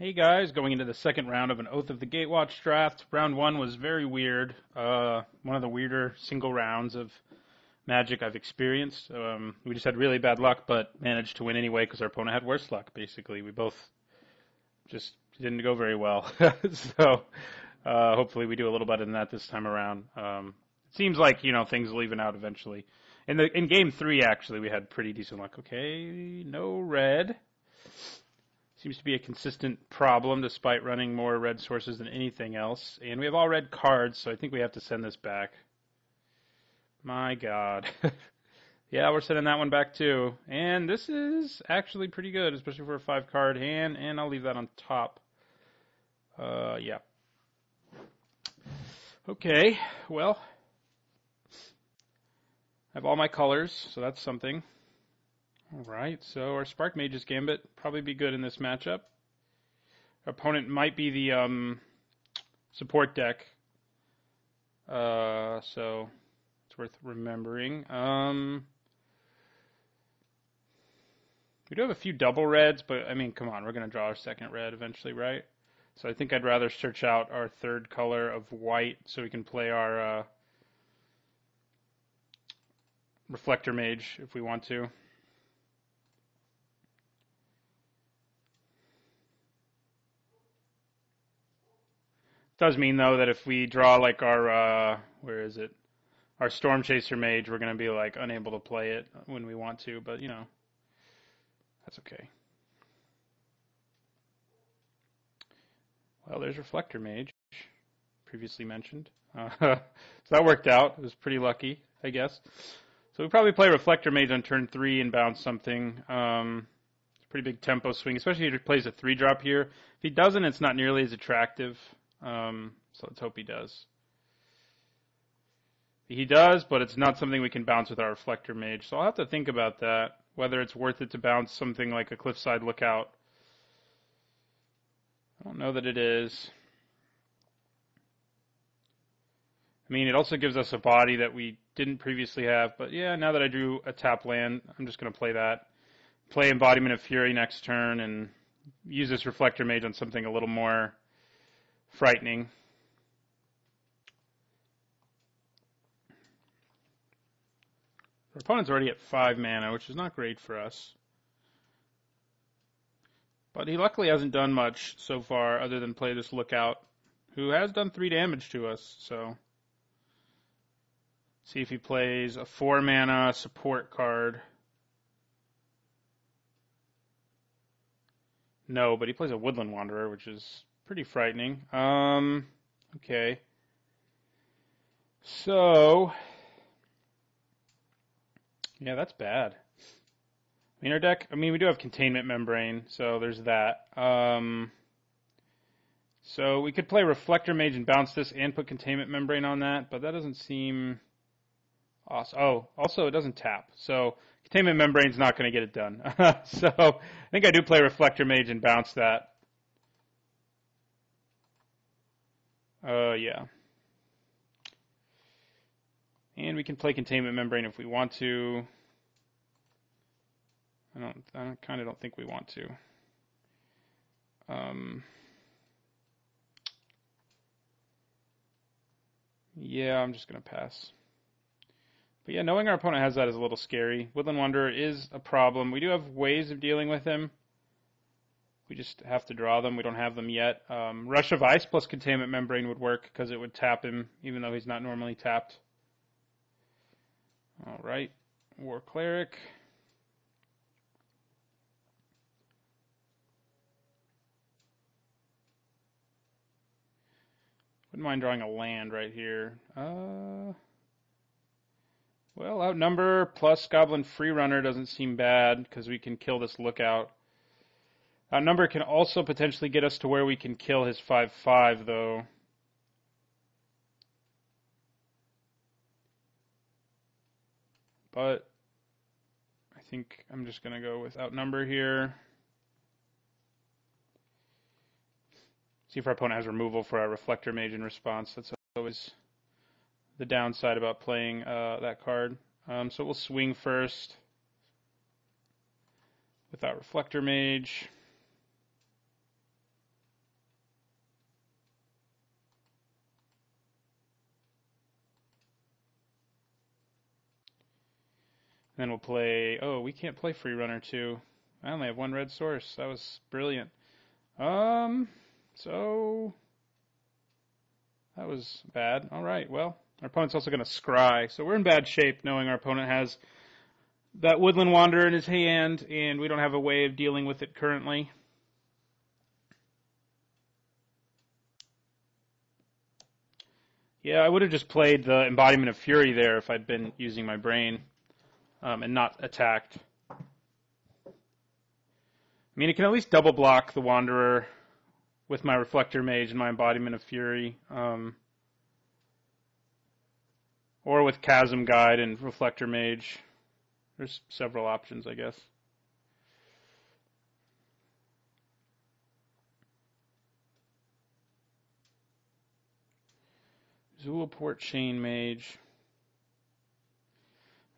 Hey guys, going into the second round of an Oath of the Gatewatch draft. Round one was very weird. One of the weirder single rounds of Magic I've experienced. We just had really bad luck, but managed to win anyway because our opponent had worse luck, basically. We both just didn't go very well. So hopefully we do a little better than that this time around. It seems like, things will even out eventually. In game three, actually, we had pretty decent luck. Okay, no red. Seems to be a consistent problem despite running more red sources than anything else. And we have all red cards, so I think we have to send this back. My God. Yeah, we're sending that one back too. And this is actually pretty good, especially for a 5-card hand, and I'll leave that on top. Yeah. Okay, well, I have all my colors, so that's something. Alright, so our Spark Mage's Gambit probably be good in this matchup. Our opponent might be the support deck, so it's worth remembering. We do have a few double reds, but I mean, come on, we're going to draw our second red eventually, right? So I think I'd rather search out our third color of white so we can play our Reflector Mage if we want to. Does mean, though, that if we draw, like, our, where is it? Our Storm Chaser Mage, we're going to be, like, unable to play it when we want to, but, that's okay. Well, there's Reflector Mage, previously mentioned. So that worked out. It was pretty lucky, I guess. So we probably play Reflector Mage on turn 3 and bounce something. It's a pretty big tempo swing, especially if he plays a 3-drop here. If he doesn't, it's not nearly as attractive. So let's hope he does. He does, but it's not something we can bounce with our Reflector Mage. So I'll have to think about that, whether it's worth it to bounce something like a Cliffside Lookout. I don't know that it is. I mean, it also gives us a body that we didn't previously have, but yeah, now that I drew a tap land, I'm just going to play that. Play Embodiment of Fury next turn and use this Reflector Mage on something a little more frightening. Our opponent's already at 5 mana, which is not great for us. But he luckily hasn't done much so far other than play this Lookout, who has done 3 damage to us, so. See if he plays a 4-mana support card. No, but he plays a Woodland Wanderer, which is pretty frightening. Okay. So, yeah, that's bad. I mean, our deck, we do have Containment Membrane, so there's that. So we could play Reflector Mage and bounce this and put Containment Membrane on that, but that doesn't seem awesome. Oh, also it doesn't tap, so Containment Membrane's not going to get it done. So I think I do play Reflector Mage and bounce that. Yeah. And we can play Containment Membrane if we want to. I kind of don't think we want to. Yeah, I'm just going to pass. But yeah, knowing our opponent has that is a little scary. Woodland Wanderer is a problem. We do have ways of dealing with him. We just have to draw them. We don't have them yet. Rush of Ice plus Containment Membrane would work because it would tap him, even though he's not normally tapped. All right, War Cleric. Wouldn't mind drawing a land right here. Well, Outnumber plus Goblin Freerunner doesn't seem bad because we can kill this Lookout. Outnumber can also potentially get us to where we can kill his 5/5, though. But I think I'm just going to go with Outnumber here. See if our opponent has removal for our Reflector Mage in response. That's always the downside about playing that card. So we'll swing first with our Reflector Mage. Then we'll play... Oh, we can't play Free Runner 2. I only have one red source. That was brilliant. So... That was bad. Alright, well, our opponent's also going to scry. So we're in bad shape knowing our opponent has that Woodland Wanderer in his hand, and we don't have a way of dealing with it currently. Yeah, I would have just played the Embodiment of Fury there if I'd been using my brain and not attacked. I mean, it can at least double block the Wanderer with my Reflector Mage and my Embodiment of Fury. Or with Chasm Guide and Reflector Mage. There's several options, I guess. Zulaport Chain Mage.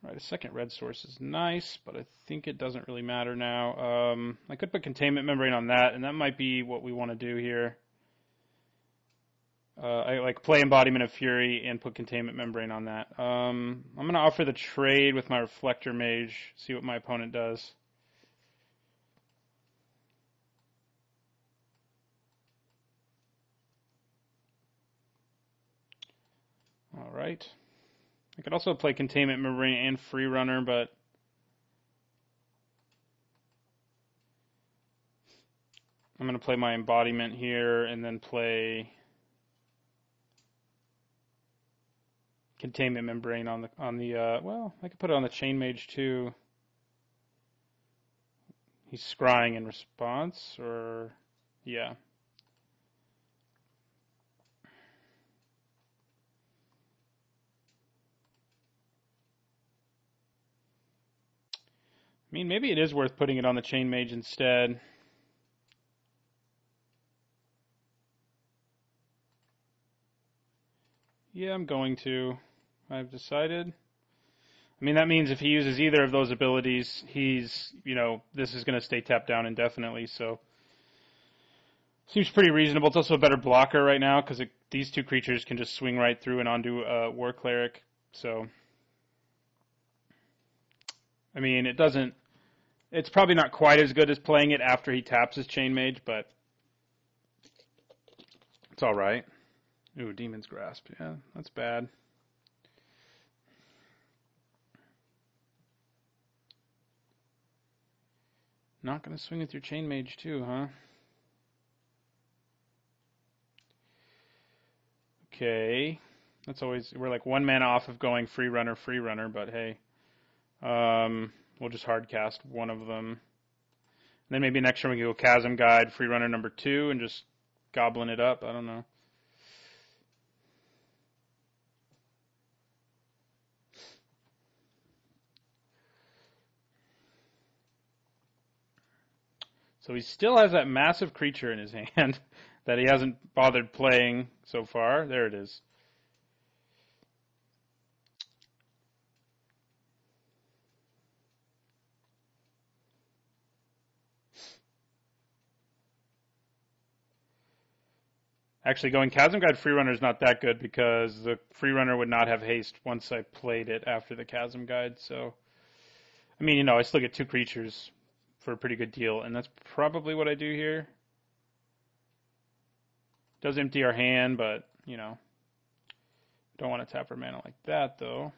Right, a second red source is nice, but I think it doesn't really matter now. I could put Containment Membrane on that, and that might be what we want to do here. I like play Embodiment of Fury and put Containment Membrane on that. I'm going to offer the trade with my Reflector Mage, see what my opponent does. Alright. I could also play Containment Membrane and Free Runner, but I'm going to play my Embodiment here and then play Containment Membrane on the well, I could put it on the Chain Mage too. He's scrying in response, or yeah. I mean, maybe it is worth putting it on the Chain Mage instead. Yeah, I'm going to. I've decided. I mean, that means if he uses either of those abilities, he's, this is going to stay tapped down indefinitely, so. Seems pretty reasonable. It's also a better blocker right now, because these two creatures can just swing right through and onto War Cleric, so. I mean, it's probably not quite as good as playing it after he taps his Chain Mage, but it's alright. Ooh, Demon's Grasp. Yeah, that's bad. Not going to swing with your Chain Mage too, huh? Okay. That's always... We're like 1 mana off of going Free Runner, but hey. We'll just hard cast one of them. And then maybe next turn we can go Chasm Guide, Free Runner number 2, and just goblin it up. I don't know. So he still has that massive creature in his hand that he hasn't bothered playing so far. There it is. Actually, going Chasm Guide Free Runner is not that good because the Free Runner would not have haste once I played it after the Chasm Guide. So, I mean, I still get 2 creatures for a pretty good deal, and that's probably what I do here. Does empty our hand, but, don't want to tap our mana like that, though.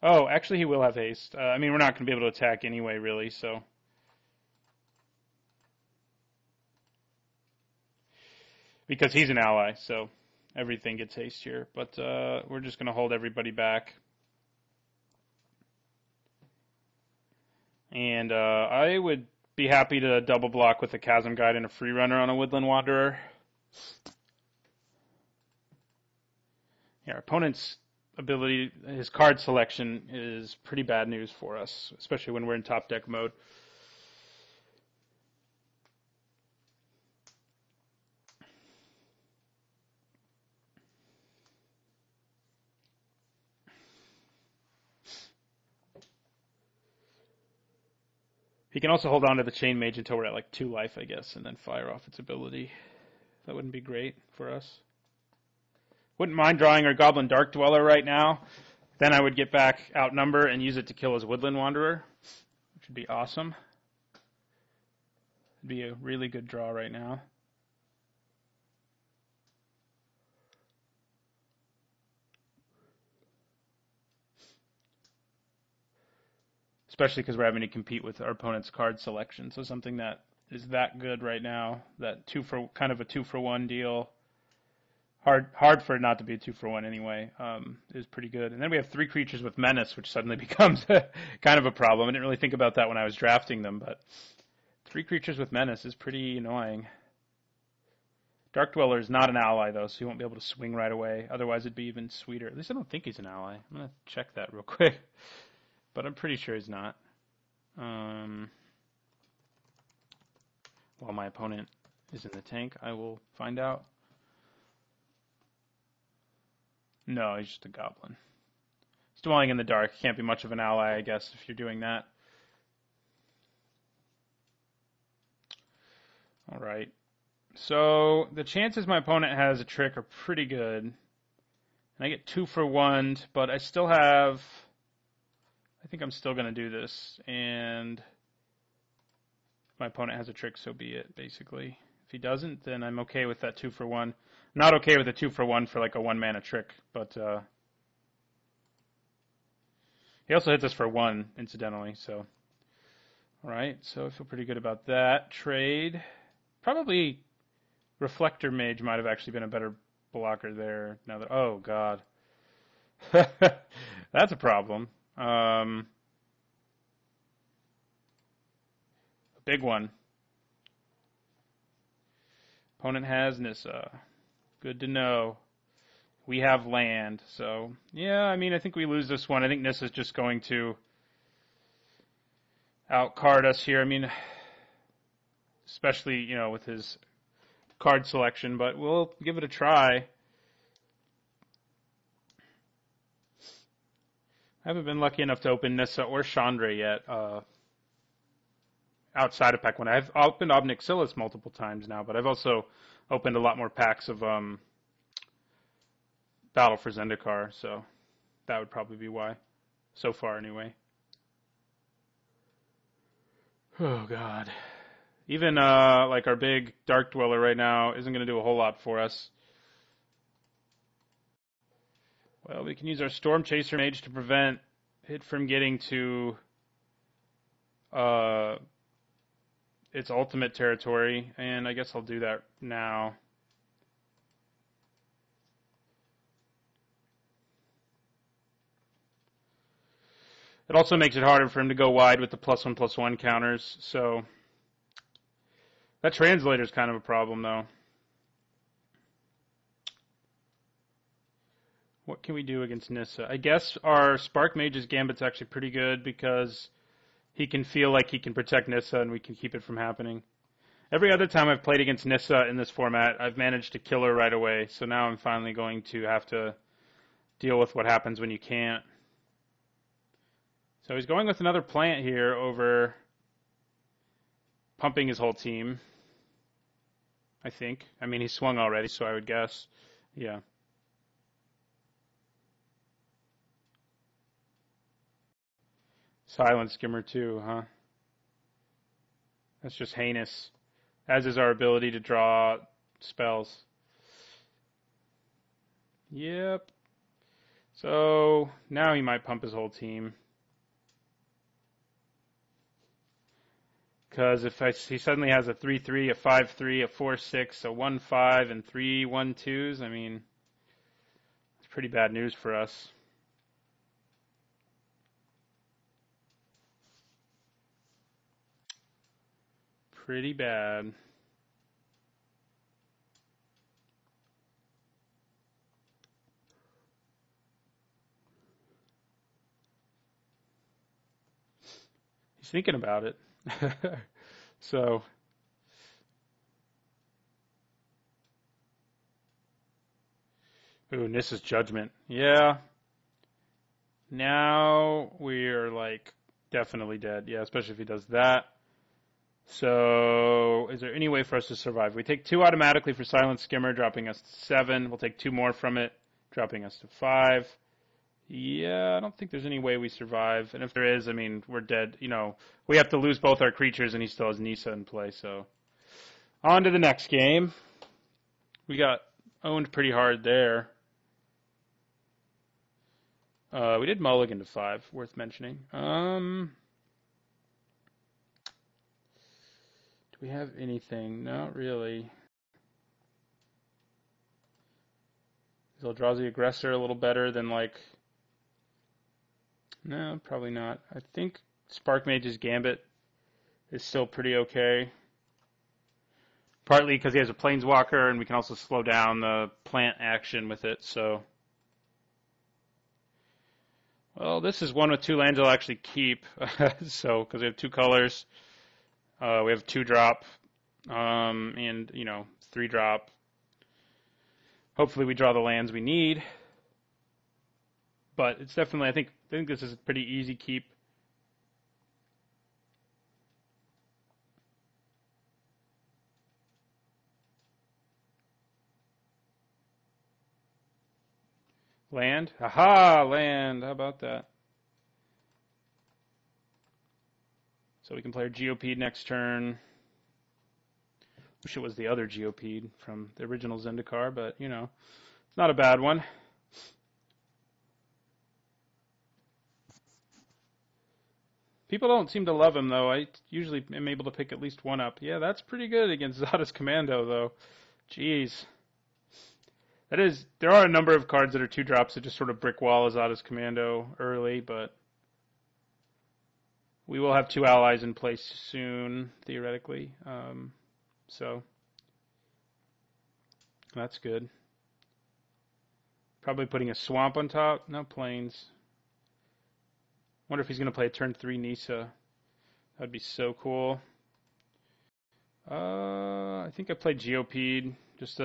Oh, actually, he will have haste. I mean, we're not going to be able to attack anyway, really, so. Because he's an ally, so everything gets haste here. But we're just going to hold everybody back. And I would be happy to double block with a Chasm Guide and a Free Runner on a Woodland Wanderer. Yeah, our opponent's ability, his card selection is pretty bad news for us, especially when we're in top deck mode. He can also hold on to the Chain Mage until we're at like 2 life, I guess, and then fire off its ability. That wouldn't be great for us. Wouldn't mind drawing our Goblin Dark Dweller right now. Then I would get back Outnumber and use it to kill his Woodland Wanderer, which would be awesome. It'd be a really good draw right now. Especially because we're having to compete with our opponent's card selection. So something that is that good right now, that kind of a 2-for-1 deal. Hard for it not to be a 2-for-1 anyway, is pretty good. And then we have 3 creatures with Menace, which suddenly becomes kind of a problem. I didn't really think about that when I was drafting them, but 3 creatures with Menace is pretty annoying. Dark Dweller is not an ally, though, so he won't be able to swing right away. Otherwise, it'd be even sweeter. At least I don't think he's an ally. I'm going to check that real quick. But I'm pretty sure he's not. While my opponent is in the tank, I will find out. No, he's just a goblin. He's dwelling in the dark. Can't be much of an ally, I guess, if you're doing that. All right. So the chances my opponent has a trick are pretty good. And I get 2-for-1, but I still have... I think I'm still going to do this. And if my opponent has a trick, so be it, basically. If he doesn't, then I'm okay with that 2-for-1. Not okay with a 2-for-1 for like a 1-mana trick, but he also hits us for 1, incidentally. So, all right, so I feel pretty good about that trade. Probably Reflector Mage might have actually been a better blocker there. Now that oh god, that's a problem. A big one. Opponent has Nissa. Good to know. We have land, so yeah, I mean, I think we lose this one. I think Nissa's just going to outcard us here. I mean, especially, with his card selection, but we'll give it a try. I haven't been lucky enough to open Nissa or Chandra yet, outside of pack 1. I've opened Ob Nixilis multiple times now, but I've also opened a lot more packs of Battle for Zendikar, so that would probably be why. So far, anyway. Oh, God. Even, like, our big Dark Dweller right now isn't going to do a whole lot for us. Well, we can use our Storm Chaser Mage to prevent it from getting to its ultimate territory, and I guess I'll do that now. It also makes it harder for him to go wide with the +1/+1 counters, so that translator is kind of a problem, though. What can we do against Nissa? I guess our Spark Mage's Gambit's actually pretty good because he can feel like he can protect Nissa and we can keep it from happening. Every other time I've played against Nissa in this format, I've managed to kill her right away. So now I'm finally going to have to deal with what happens when you can't. So he's going with another plant here over pumping his whole team, I think. I mean, he swung already, so I would guess. Yeah. Silent Skimmer too, huh? That's just heinous. As is our ability to draw spells. Yep. So now he might pump his whole team. Because if he suddenly has a 3/3, a 5/3, a 4/6, a 1/5, and 3 1/2s, I mean, it's pretty bad news for us. Pretty bad. He's thinking about it. So, ooh, Nissa's Judgment. Yeah. Now we're like definitely dead. Yeah, especially if he does that. So, is there any way for us to survive? We take 2 automatically for Silent Skimmer, dropping us 7. We'll take 2 more from it. dropping us to 5. Yeah, I don't think there's any way we survive. And if there is, I mean, we're dead. You know, we have to lose both our creatures, and he still has Nissa in play. So, on to the next game. We got owned pretty hard there. We did mulligan to 5, worth mentioning. Do we have anything? Not really. Eldrazi Aggressor a little better than, like... No, probably not. I think Spark Mage's Gambit is still pretty okay. Partly because he has a Planeswalker, and we can also slow down the plant action with it, so... Well, this is one with 2 lands I'll actually keep, so, because we have 2 colors. We have 2-drop, and, 3-drop. Hopefully we draw the lands we need. But it's definitely, I think this is a pretty easy keep. Land? Aha! Land! How about that? So we can play our GOP next turn. Wish it was the other GOP from the original Zendikar, but, it's not a bad one. People don't seem to love him, though. I usually am able to pick at least one up. Yeah, that's pretty good against Zada's Commando, though. Jeez. There are a number of cards that are 2-drops that just sort of brick wall Zada's Commando early, but we will have 2 allies in place soon, theoretically. So that's good. Probably putting a swamp on top. No plains. Wonder if he's going to play a turn 3 Nissa. That'd be so cool. I think I played GOP'd just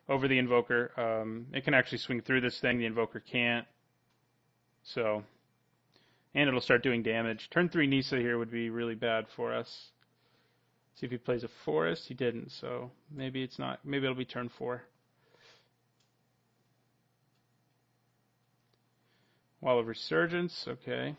over the Invoker. It can actually swing through this thing. The Invoker can't. So, and it'll start doing damage. Turn 3 Nissa here would be really bad for us. See if he plays a Forest. He didn't, so maybe it's not. Maybe it'll be turn 4. Wall of Resurgence, okay.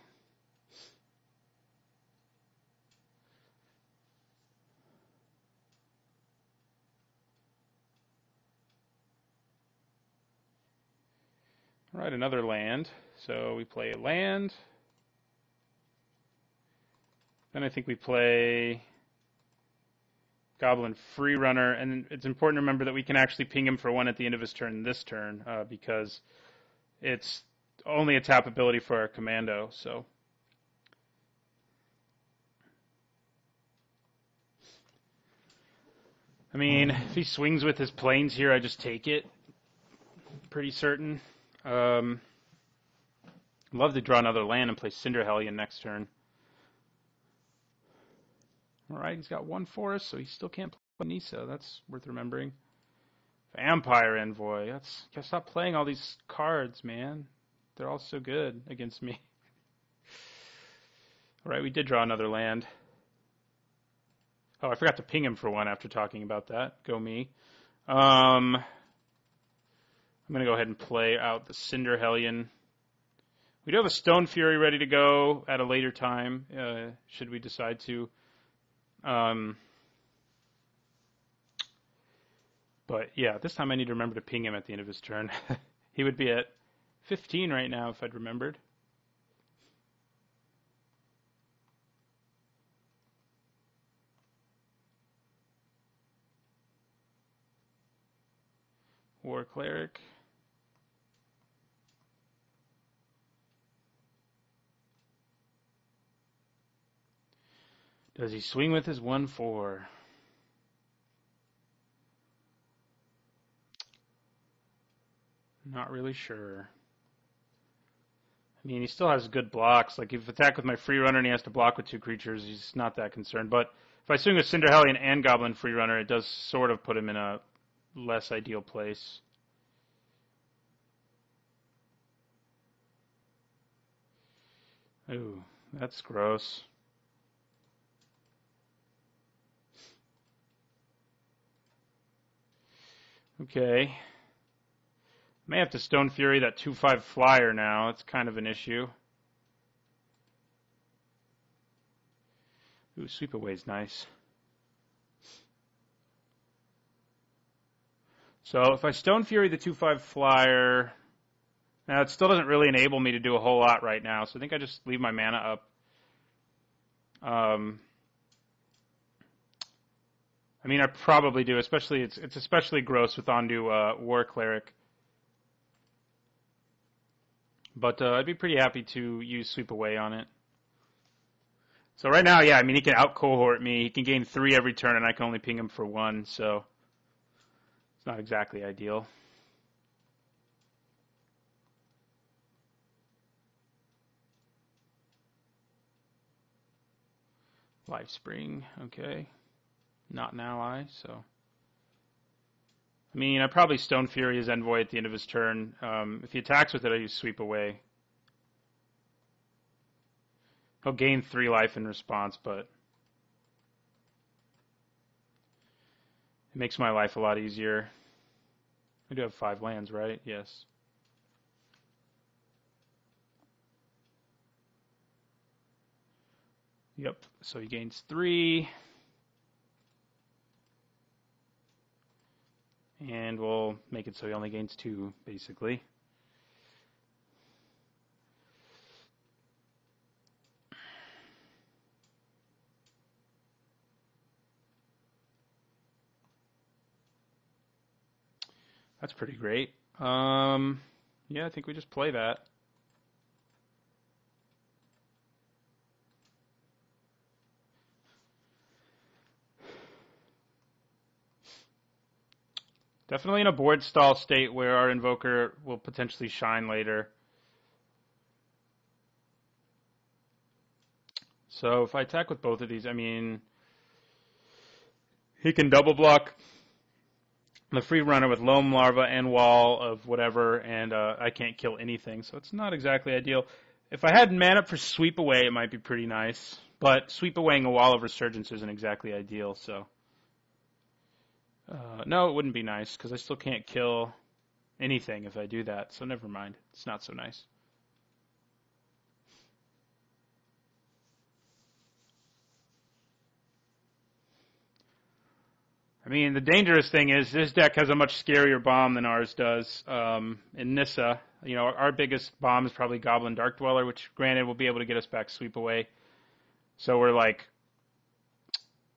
All right, another land. So we play a land. Then I think we play Goblin Freerunner, and it's important to remember that we can actually ping him for 1 at the end of his turn this turn, because it's only a tap ability for our Commando, so. I mean, if he swings with his planes here, I just take it. Pretty certain. Love to draw another land and play Cinder Hellion next turn. Alright, he's got 1 forest, so he still can't play Nissa. That's worth remembering. Vampire Envoy. Gotta stop playing all these cards, man. They're all so good against me. Alright, we did draw another land. Oh, I forgot to ping him for 1 after talking about that. Go me. I'm going to go ahead and play out the Cinder Hellion. We do have a Stone Fury ready to go at a later time, should we decide to. But yeah, this time I need to remember to ping him at the end of his turn. He would be at 15 right now if I'd remembered. War Cleric. Does he swing with his 1/4? Not really sure. I mean, he still has good blocks. Like, if I attack with my Freerunner and he has to block with 2 creatures, he's not that concerned. But if I swing with Cinder Hellion and Goblin Freerunner, it does sort of put him in a less ideal place. Ooh, that's gross. Okay. May have to Stone Fury that 2/5 flyer now. It's kind of an issue. Ooh, Sweep Away's nice. So if I Stone Fury the 2/5 flyer, now it still doesn't really enable me to do a whole lot right now, so I think I just leave my mana up. I mean, I probably do, especially it's especially gross with onto War Cleric. But I'd be pretty happy to use Sweep Away on it. So right now, yeah, I mean, he can out-cohort me. He can gain 3 every turn, and I can only ping him for 1, so it's not exactly ideal. Lifespring, okay. Not an ally, so... I mean, I probably Stone Fury his Envoy at the end of his turn. If he attacks with it, I use Sweep Away. He'll gain 3 life in response, but it makes my life a lot easier. I do have 5 lands, right? Yes. Yep, so he gains 3. And we'll make it so he only gains 2, basically. That's pretty great. Yeah, I think we just play that. Definitely in a board stall state where our Invoker will potentially shine later. So if I attack with both of these, I mean, he can double block the free runner with Loam Larva and Wall of whatever, and I can't kill anything, so it's not exactly ideal. If I had mana for Sweep Away, it might be pretty nice, but Sweep Awaying a Wall of Resurgence isn't exactly ideal, so... no, it wouldn't be nice, because I still can't kill anything if I do that, so never mind. It's not so nice. I mean, the dangerous thing is this deck has a much scarier bomb than ours does. In Nissa, you know, our biggest bomb is probably Goblin Dark Dweller, which granted will be able to get us back Sweep Away. So we're like,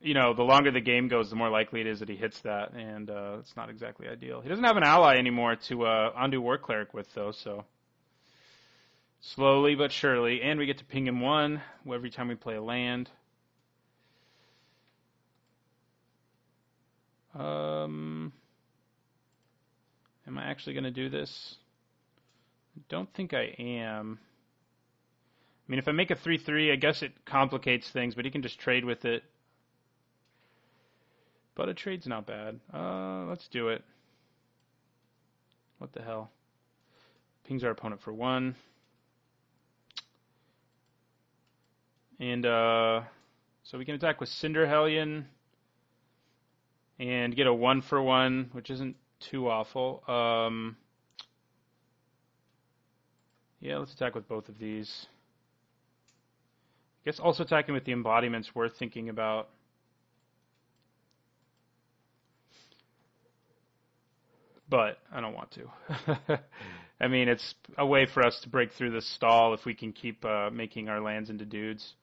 you know, the longer the game goes, the more likely it is that he hits that, and it's not exactly ideal. He doesn't have an ally anymore to undo War Cleric with, though, so slowly but surely. And we get to ping him 1 every time we play a land. Am I actually going to do this? I don't think I am. I mean, if I make a 3/3, I guess it complicates things, but he can just trade with it. But a trade's not bad. Let's do it. What the hell? Pings our opponent for 1. And so we can attack with Cinder Hellion and get a 1-for-1, which isn't too awful. Yeah, let's attack with both of these. I guess also attacking with the embodiment's worth thinking about. But I don't want to. I mean, it's a way for us to break through this stall if we can keep making our lands into dudes.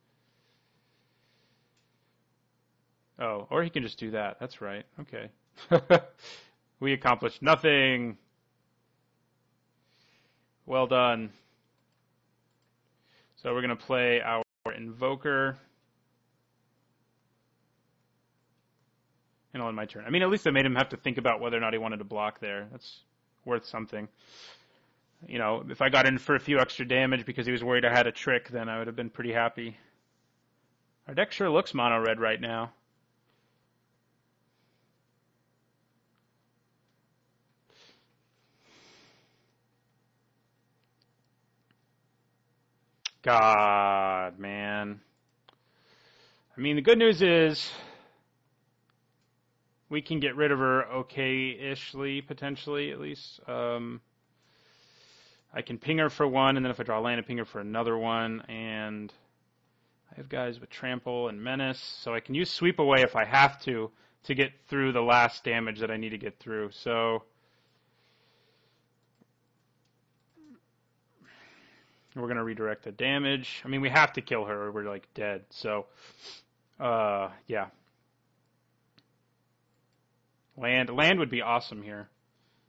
Oh, or he can just do that. That's right. Okay. We accomplished nothing. Well done. So we're going to play our Invoker. And I'll end my turn. I mean, at least I made him have to think about whether or not he wanted to block there. That's worth something. You know, if I got in for a few extra damage because he was worried I had a trick, then I would have been pretty happy. Our deck sure looks mono red right now. God, man. I mean, the good news is we can get rid of her okay-ishly, potentially, at least. I can ping her for one, and then if I draw land, I ping her for another one, and I have guys with Trample and Menace, so I can use Sweep Away if I have to get through the last damage that I need to get through. So we're going to redirect the damage. I mean, we have to kill her or we're, like, dead. So, yeah. Land would be awesome here,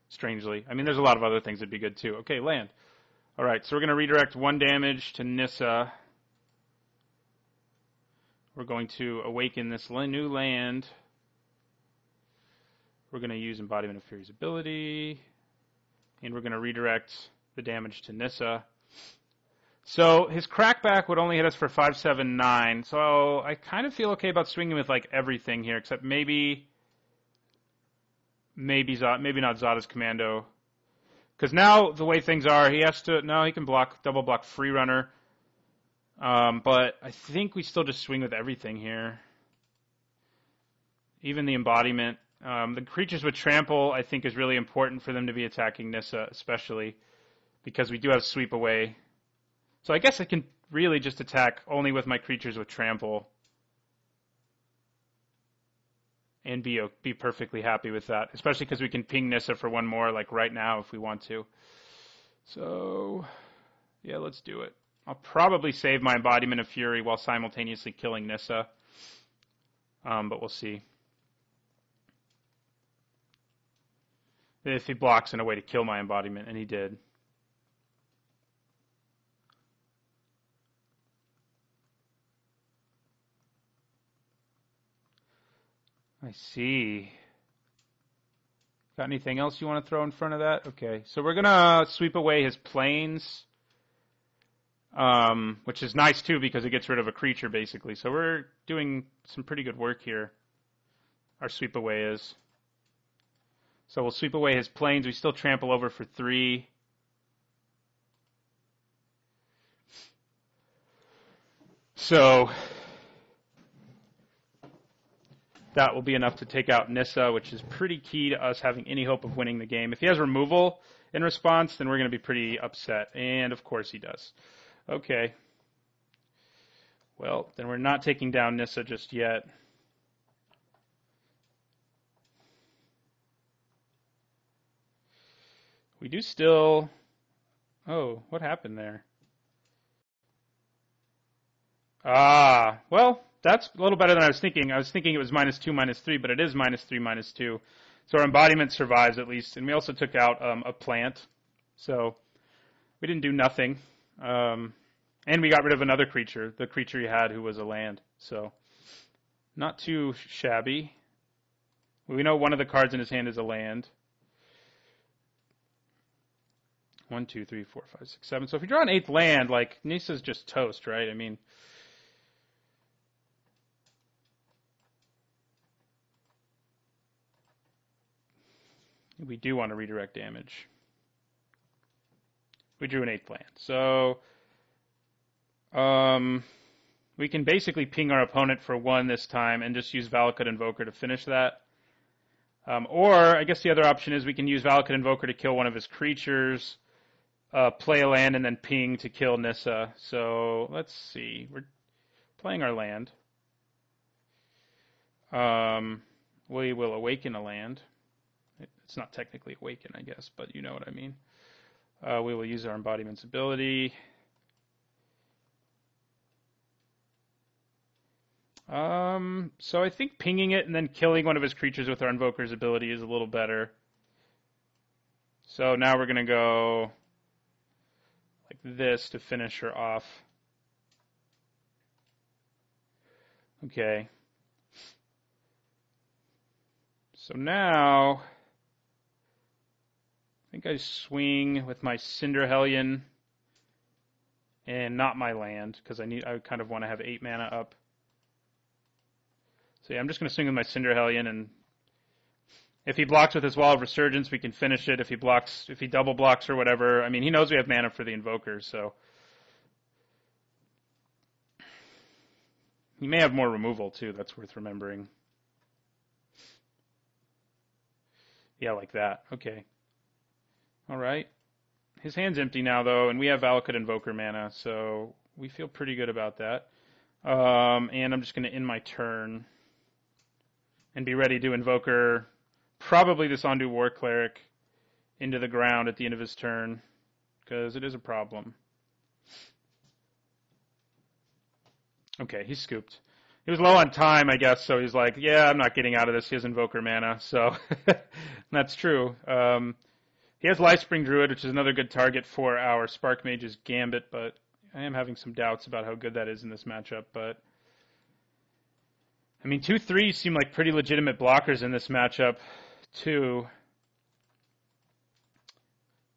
strangely. I mean, there's a lot of other things that'd be good, too. Okay, land. All right, so we're going to redirect 1 damage to Nissa. We're going to awaken this new land. We're going to use Embodiment of Fury's ability. And we're going to redirect the damage to Nissa. So his crackback would only hit us for 5, 7, 9. So I kind of feel okay about swinging with like everything here, except maybe not Zada's Commando. Because now the way things are, he can double block Free Runner. But I think we still just swing with everything here. Even the embodiment. The creatures with Trample, I think, is really important for them to be attacking Nissa, especially because we do have Sweep Away. So I guess I can really just attack only with my creatures with Trample. And be perfectly happy with that, especially because we can ping Nissa for one more, like right now, if we want to. So, yeah, let's do it. I'll probably save my Embodiment of Fury while simultaneously killing Nissa. But we'll see. If he blocks in a way to kill my Embodiment, and he did. I see. Got anything else you want to throw in front of that? Okay, so we're going to sweep away his planes, which is nice, too, because it gets rid of a creature, basically. So we're doing some pretty good work here. Our sweep away is. So we'll sweep away his planes. We still trample over for 3. So that will be enough to take out Nissa, which is pretty key to us having any hope of winning the game. If he has removal in response, then we're going to be pretty upset. And, of course, he does. Okay. Well, then we're not taking down Nissa just yet. We do still... Oh, what happened there? Well, that's a little better than I was thinking. I was thinking it was -2, -3, but it is -3, -2. So our embodiment survives at least. And we also took out a plant. So we didn't do nothing. And we got rid of another creature, the creature he had who was a land. So not too shabby. We know one of the cards in his hand is a land. 1, 2, 3, 4, 5, 6, 7. So if you draw an 8th land, like, Nissa's just toast, right? I mean... We do want to redirect damage. We drew an 8th land. So, we can basically ping our opponent for 1 this time and just use Valakut Invoker to finish that. Or, I guess the other option is we can use Valakut Invoker to kill one of his creatures, play a land, and then ping to kill Nissa. So, let's see. We're playing our land. We will awaken a land. It's not technically awaken, I guess, but you know what I mean. We will use our embodiment's ability. So I think pinging it and then killing one of his creatures with our invoker's ability is a little better. So now we're going to go like this to finish her off. Okay. So now... I think I swing with my Cinder Hellion and not my land because I kind of want to have 8 mana up. So yeah, I'm just going to swing with my Cinder Hellion, and if he blocks with his Wall of Resurgence, we can finish it. If he double blocks or whatever, I mean, he knows we have mana for the Invokers, so he may have more removal too. That's worth remembering. Yeah, like that. Okay. All right. his hand's empty now, though, and we have Valakut Invoker mana, so we feel pretty good about that. And I'm just going to end my turn and be ready to Invoker probably this Ondu War Cleric into the ground at the end of his turn, because it is a problem. Okay, he's scooped. He was low on time, I guess, so he's like, yeah, I'm not getting out of this. He has Invoker mana, so that's true. He has Lifespring Druid, which is another good target for our Spark Mage's Gambit, but I am having some doubts about how good that is in this matchup. But I mean, 2/3 seem like pretty legitimate blockers in this matchup, too.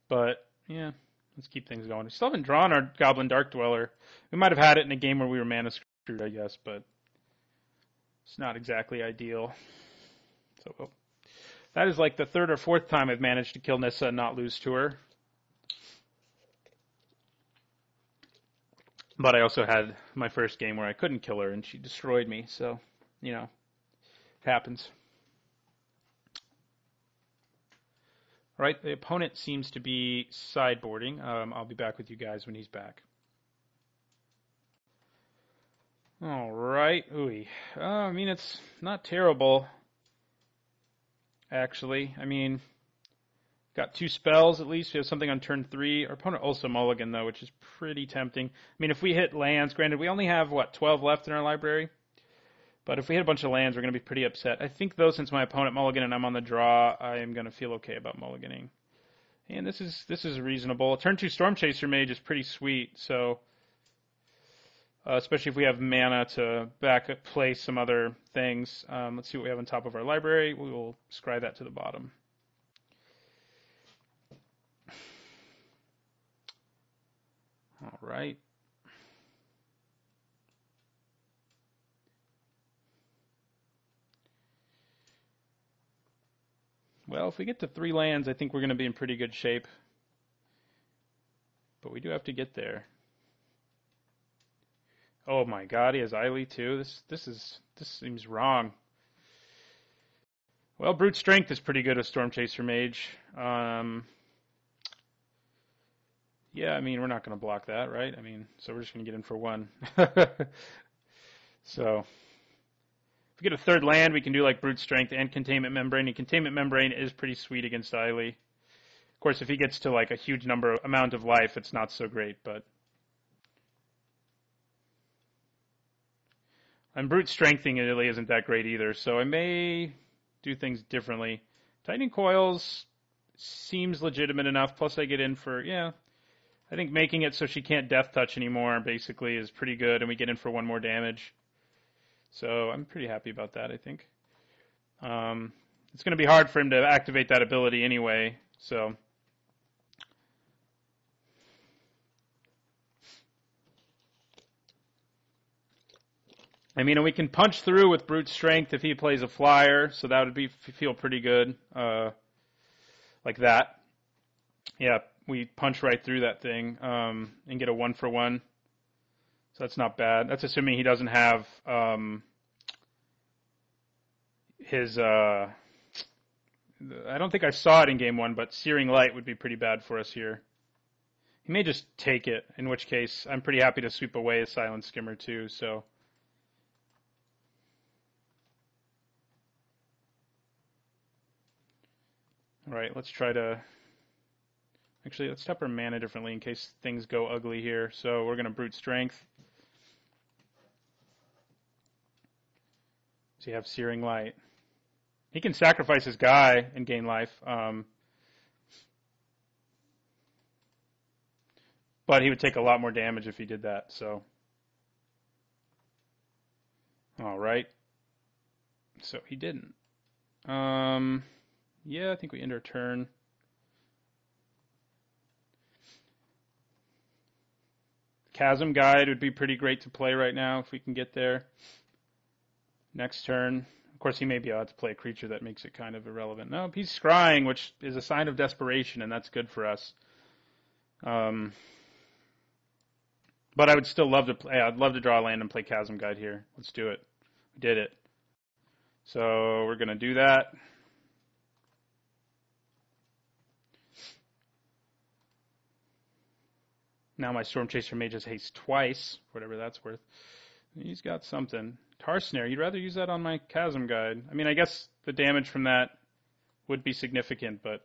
But, yeah, let's keep things going. We still haven't drawn our Goblin Dark Dweller. We might have had it in a game where we were mana screwed, I guess, but it's not exactly ideal. So that is like the third or fourth time I've managed to kill Nissa and not lose to her. But I also had my first game where I couldn't kill her and she destroyed me, so, you know, it happens. All right, the opponent seems to be sideboarding. I'll be back with you guys when he's back. All right, ooh. I mean, it's not terrible, actually. I mean, got 2 spells at least. We have something on turn 3. Our opponent also mulligan, though, which is pretty tempting. I mean, if we hit lands, granted, we only have, 12 left in our library? But if we hit a bunch of lands, we're going to be pretty upset. I think, though, since my opponent mulligan and I'm on the draw, I am going to feel okay about mulliganing. And this is reasonable. Turn 2 Storm Chaser Mage is pretty sweet, so especially if we have mana to play some other things. Let's see what we have on top of our library. We will scry that to the bottom. All right. Well, if we get to 3 lands, I think we're going to be in pretty good shape. But we do have to get there. Oh my God, he has Eiley too. This seems wrong. Well, Brute Strength is pretty good with Storm Chaser Mage. Yeah, I mean, we're not going to block that, right? I mean, so we're just going to get in for 1. So if we get a 3rd land, we can do like Brute Strength and Containment Membrane. And Containment Membrane is pretty sweet against Eiley. Of course, if he gets to like a huge amount of life, it's not so great, but. And Brute Strengthening really isn't that great either, so I may do things differently. Tightening Coils seems legitimate enough, plus I get in for, yeah, I think making it so she can't Death Touch anymore, basically, is pretty good, and we get in for 1 more damage. So I'm pretty happy about that, I think. It's going to be hard for him to activate that ability anyway, so. I mean, we can punch through with Brute Strength if he plays a flyer, so that would feel pretty good, like that. Yeah, we punch right through that thing and get a 1-for-1. So that's not bad. That's assuming he doesn't have his. I don't think I saw it in game 1, but Searing Light would be pretty bad for us here. He may just take it, in which case I'm pretty happy to sweep away a Silent Skimmer too. So. All right, let's try to. Actually, let's tap our mana differently in case things go ugly here. So we're going to Brute Strength. So you have Searing Light. He can sacrifice his guy and gain life. But he would take a lot more damage if he did that. So. All right. So he didn't. Yeah, I think we end our turn. Chasm Guide would be pretty great to play right now if we can get there. Next turn. Of course, he may be able to play a creature that makes it kind of irrelevant. No, he's scrying, which is a sign of desperation, and that's good for us. But I would still love to play. I'd love to draw a land and play Chasm Guide here. Let's do it. We did it. So we're going to do that. Now my Storm Chaser Mage has haste twice, whatever that's worth. He's got something. Tar Snare, you'd rather use that on my Chasm Guide. I mean, I guess the damage from that would be significant, but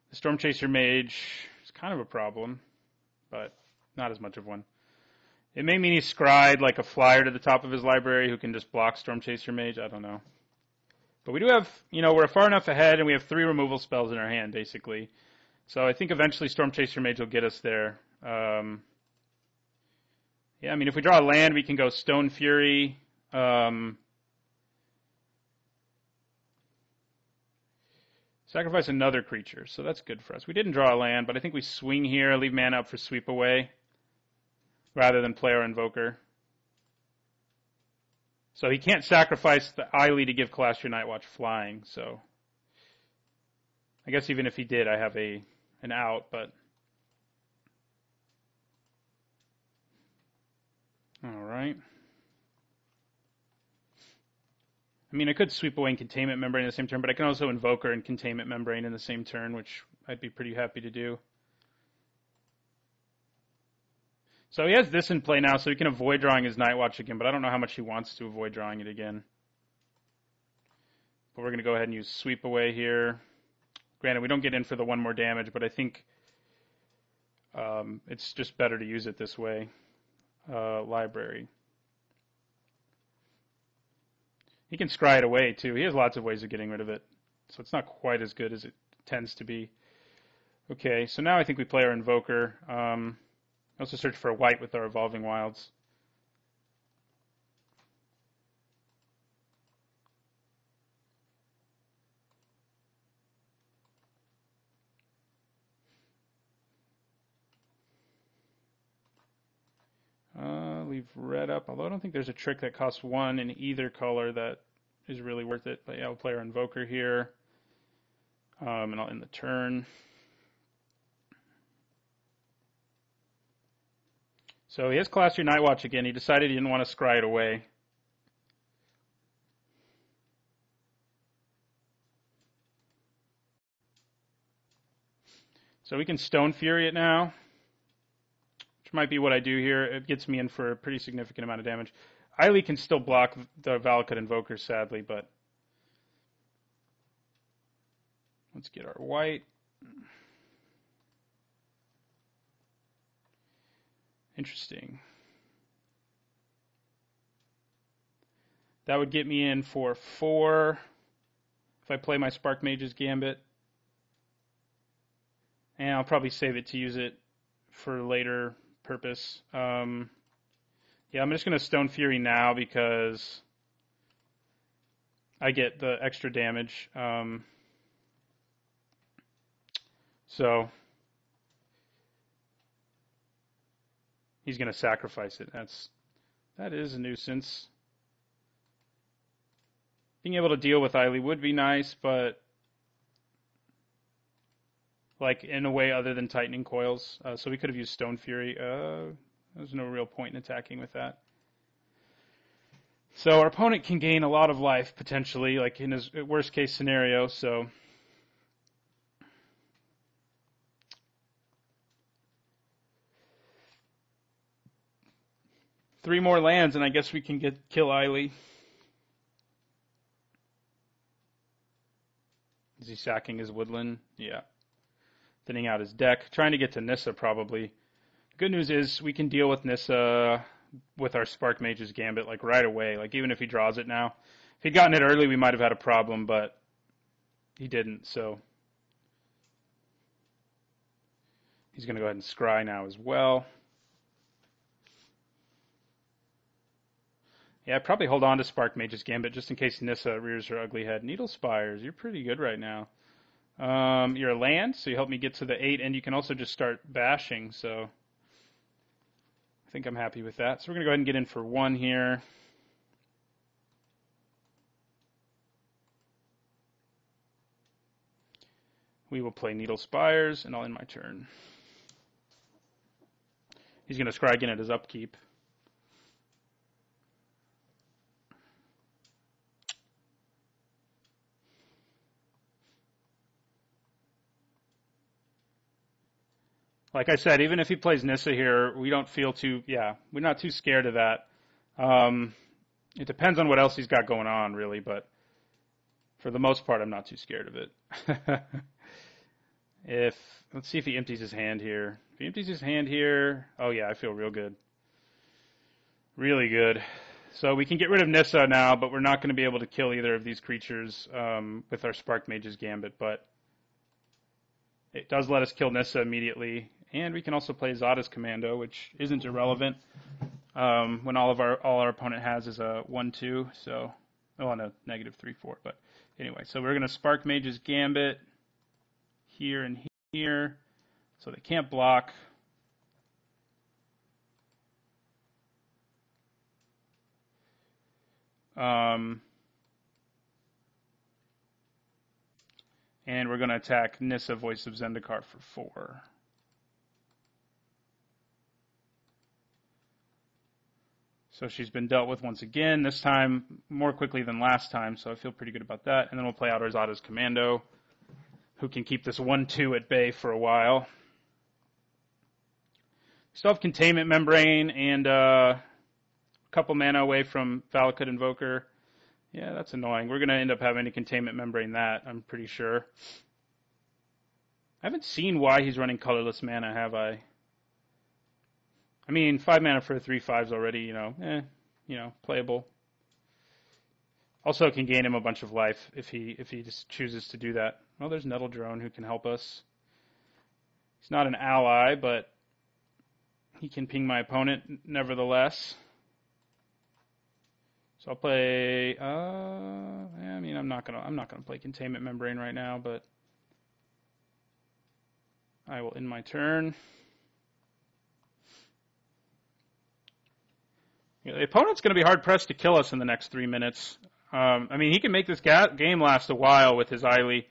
the Storm Chaser Mage is kind of a problem, but not as much of one. It may mean he's scryed like a flyer to the top of his library who can just block Storm Chaser Mage. I don't know. But we do have, we're far enough ahead, and we have 3 removal spells in our hand, basically. So I think eventually Storm Chaser Mage will get us there. Yeah, I mean, if we draw a land, we can go Stone Fury. Sacrifice another creature, so that's good for us. We didn't draw a land, but I think we swing here, leave mana up for Sweep Away, rather than play our Invoker. So he can't sacrifice the Eiley to give Celestial Nightwatch flying, so I guess even if he did, I have an out, but all right. I mean, I could Sweep Away and Containment Membrane in the same turn, but I can also Invoker and Containment Membrane in the same turn, which I'd be pretty happy to do. So he has this in play now, so he can avoid drawing his Nightwatch again, but I don't know how much he wants to avoid drawing it again. But we're going to go ahead and use Sweep Away here. Granted, we don't get in for the 1 more damage, but I think it's just better to use it this way. Library. He can scry it away, too. He has lots of ways of getting rid of it, so it's not quite as good as it tends to be. Okay, so now I think we play our Invoker. Also search for a white with our Evolving Wilds. Leave red up, although I don't think there's a trick that costs 1 in either color that is really worth it. But yeah, we'll play our Invoker here. And I'll end the turn. So he has Celestial Nightwatch again. He decided he didn't want to scry it away. So we can Stone Fury it now, which might be what I do here. It gets me in for a pretty significant amount of damage. Eiley can still block the Valakut Invoker, sadly, but let's get our white. Interesting. That would get me in for 4 if I play my Spark Mage's Gambit. And I'll probably save it to use it for later purpose. Yeah, I'm just going to Stone Fury now because I get the extra damage. So he's going to sacrifice it. That is a nuisance. Being able to deal with Eiley would be nice, but like in a way other than Tightening Coils. So we could have used Stone Fury. There's no real point in attacking with that. So our opponent can gain a lot of life, potentially, like in his worst case scenario. So three more lands, and I guess we can kill Eiley. Is he sacking his woodland? Yeah. Thinning out his deck. Trying to get to Nissa, probably. The good news is we can deal with Nissa with our Spark Mage's Gambit, like, right away. Like, even if he draws it now. If he'd gotten it early, we might have had a problem, but he didn't, so he's going to go ahead and scry now as well. Yeah, I'd probably hold on to Spark Mage's Gambit just in case Nissa rears her ugly head. Needle Spires, you're pretty good right now. You're a land, so you help me get to the 8, and you can also just start bashing, so I think I'm happy with that. So we're going to go ahead and get in for 1 here. We will play Needle Spires, and I'll end my turn. He's going to scry again at his upkeep. Like I said, even if he plays Nissa here, we don't feel too, we're not too scared of that. It depends on what else he's got going on, really, but for the most part, I'm not too scared of it. Let's see if he empties his hand here. If he empties his hand here, oh yeah, I feel real good. Really good. So we can get rid of Nissa now, but we're not going to be able to kill either of these creatures with our Spark Mage's Gambit, but it does let us kill Nissa immediately. And we can also play Zada's Commando, which isn't irrelevant when all our opponent has is a 1-2, so, on a -3-4, but anyway. So we're going to Spark Mage's Gambit here and here, so they can't block. And we're going to attack Nissa, Voice of Zendikar, for 4. So she's been dealt with once again, this time more quickly than last time, so I feel pretty good about that. And then we'll play out Zada's Commando, who can keep this 1-2 at bay for a while. Still have Containment Membrane and a couple mana away from Valakut Invoker. Yeah, that's annoying. We're going to end up having to Containment Membrane that, I'm pretty sure. I haven't seen why he's running colorless mana, have I? I mean, 5 mana for a 3/5 is already, playable. Also can gain him a bunch of life if he just chooses to do that. Well, there's Nettle Drone who can help us. He's not an ally, but he can ping my opponent nevertheless. So I'll play. I'm not gonna play Containment Membrane right now, but I will end my turn. The opponent's going to be hard-pressed to kill us in the next 3 minutes. He can make this game last a while with his Eiley.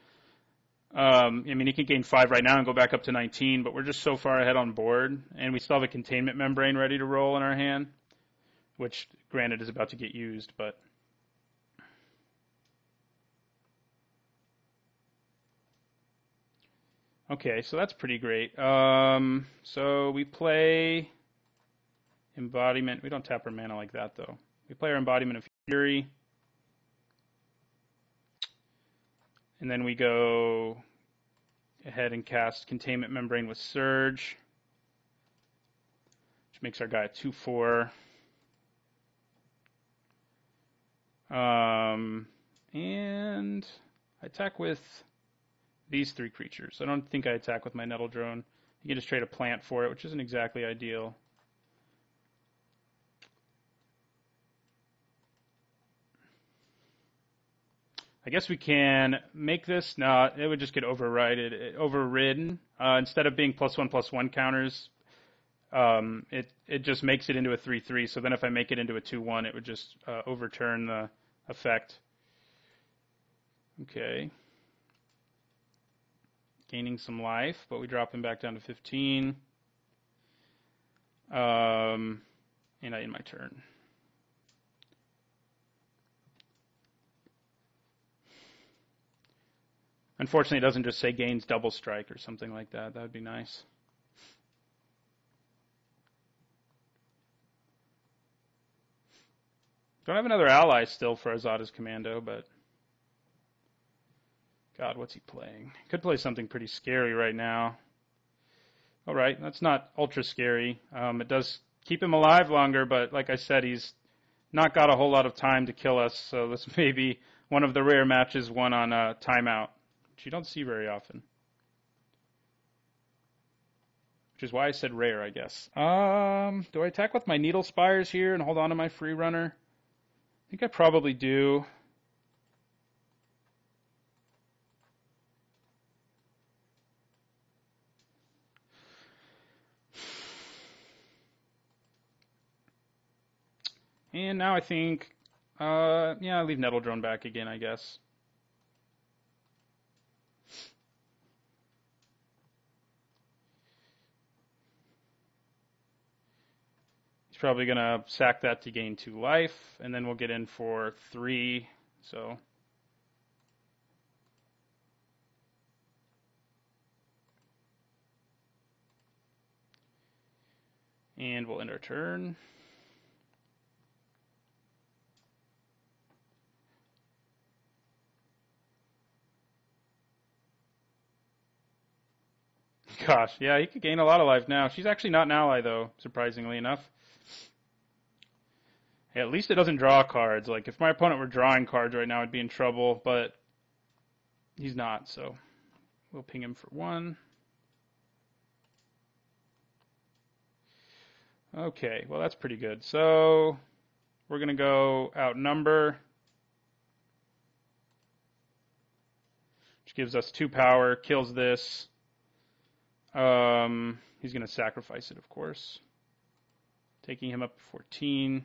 He can gain 5 right now and go back up to 19, but we're just so far ahead on board, and we still have a Containment Membrane ready to roll in our hand, which, granted, is about to get used, but... Okay, so that's pretty great. So we play... Embodiment. We don't tap our mana like that, though. We play our Embodiment of Fury. And then we go ahead and cast Containment Membrane with Surge, which makes our guy a 2/4. And I attack with these 3 creatures. I don't think I attack with my Nettle Drone. You can just trade a plant for it, which isn't exactly ideal. I guess we can make this. No, it would just get overridden. Instead of being +1/+1 counters, it just makes it into a 3/3. So then if I make it into a 2/1, it would just overturn the effect. Okay. Gaining some life, but we drop him back down to 15. And I end my turn. Unfortunately, it doesn't just say gains double strike or something like that. That would be nice. Don't have another ally still for Zada's Commando, but... God, what's he playing? Could play something pretty scary right now. Alright, that's not ultra scary. It does keep him alive longer, but like I said, he's not got a whole lot of time to kill us, so this may be one of the rare matches won on a timeout, which you don't see very often. Which is why I said rare, I guess. Do I attack with my Needle Spires here and hold on to my free runner? I think I probably do. And now I think, I leave Nettle Drone back again, I guess. He's probably going to sack that to gain 2 life, and then we'll get in for 3, so... And we'll end our turn. Gosh, yeah, he could gain a lot of life now. She's actually not an ally, though, surprisingly enough. Yeah, at least it doesn't draw cards. Like, if my opponent were drawing cards right now, I'd be in trouble, but he's not, so we'll ping him for 1. Okay, well, that's pretty good. So we're going to go outnumber, which gives us 2 power, kills this. He's going to sacrifice it, of course, taking him up to 14.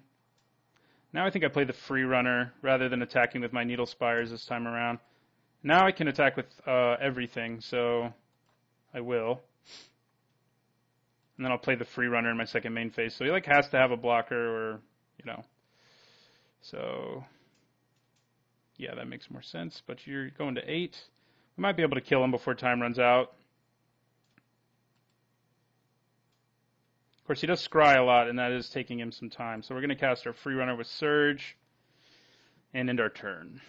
Now I think I play the free runner rather than attacking with my needle spires this time around. Now I can attack with everything, so I will. And then I'll play the free runner in my second main phase. So he like has to have a blocker, or So yeah, that makes more sense. But you're going to 8. We might be able to kill him before time runs out. Of course, he does scry a lot, and that is taking him some time. So we're going to cast our free runner with Surge and end our turn.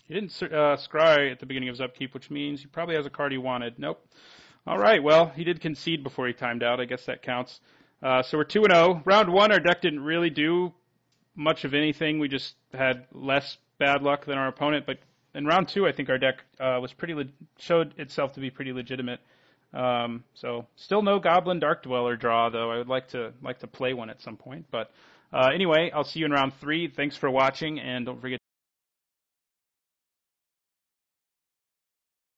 He didn't scry at the beginning of his upkeep, which means he probably has a card he wanted. Nope. All right, well, he did concede before he timed out. I guess that counts. So we're 2-0. Round 1, our deck didn't really do much of anything. We just had less bad luck than our opponent. But in round 2, I think our deck showed itself to be pretty legitimate. So still no Goblin Dark Dweller draw, though. I would like to play one at some point. But anyway, I'll see you in round 3. Thanks for watching, and don't forget